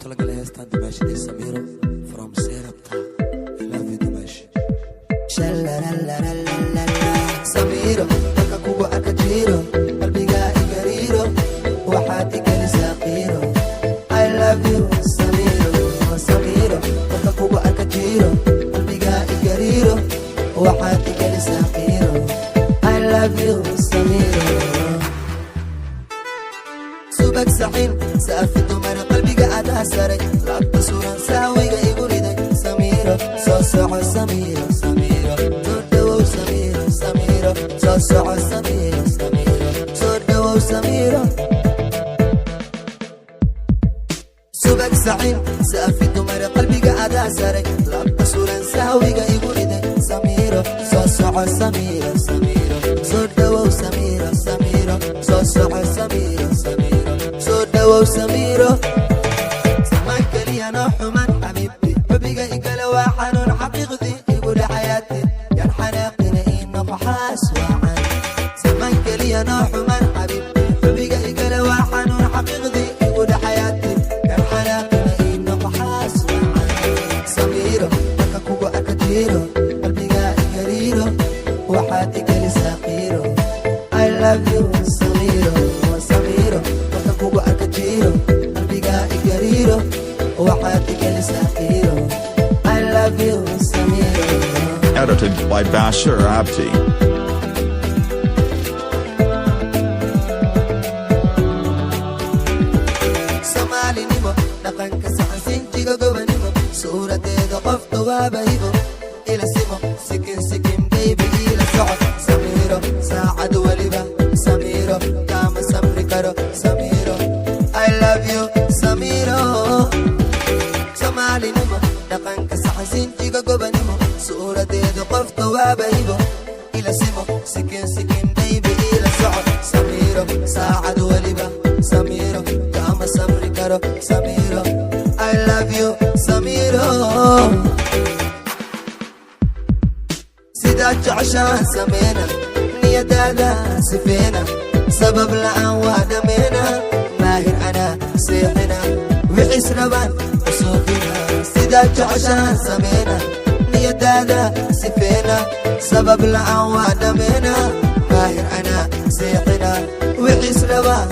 talagalay heestaan dumaashadii Samiiro from Serapta. I love you dumaash. Samiiro marka kugu arka jiro qalbiga igariiro waxaad igalisaa qiiro. I love you Samiiro. Samiiro marka kugu arka jiro qalbiga igariiro waxaad igalisaa qiiro. I love you Samiiro. subak saxin saafidu mar qalbiga adaa saray laabta suran saawiga igu riday. Samiiro soo soco Samiiro. Samiiro soo dhawow Samiiro. Samiiro soo soco Samiiro. Samiiro soo dhawow Samiiro. subak saxin saafidu mar qalbiga adaa saray laabta suran saawiga igu riday. Samiiro soo soco Samiiro. Samiiro soo dhawow Samiiro. Samiiro soo soco Samiiro. Samiiro soo dhawow Samiiro. samaan kaliya noo xuman xabiibti xubiga igala waa xanuun xaqiiqdii igu dhaxayaati yaan xanaaqina ii noqoxaas waacan. samaan kaliya noo xuman xabiibti xubiga igala waa xanuun xaqiiqdii igu dhaxayaati yaan xanaaqina ii noqoxaas waacan. Samiiro marka kugu arka jiro qalbiga igariiro waxaad igalisaa qiiro. I love you Samiiro. Samiiro marka kugu arka jiro qalbiga igariiro waxaad igalisaa qiiro. I love you Samiiro. Edited by Bashir Abdi. Soomaalinimo dhaqanka saxan sinjiga gobanimo suuradeeda qofta waaba hibo ila simo sikin sikin baby ila socod. Samiiro saacad waliba Samiiro kama samri karo. Samiiro I love you Samiiro. Soomaalinimo dhaqanka saxan sinjiga gobanimo suuradeeda qofta waaba hibo ila simo sikin sikin baby ila socod. Samiiro saacad waliba Samiiro kama samri karo. Samiiro I love you Samiiro. sidaad jeceshaan sameena niyadaada sifeena sabab la'aan waa dhameena maahir anaa seexina wixis rabaan usuufina. sidaad jeceshaan sameena niyadaada sifeena sabab la'aan waa dhameena maahir anaa seexina wixis rabaan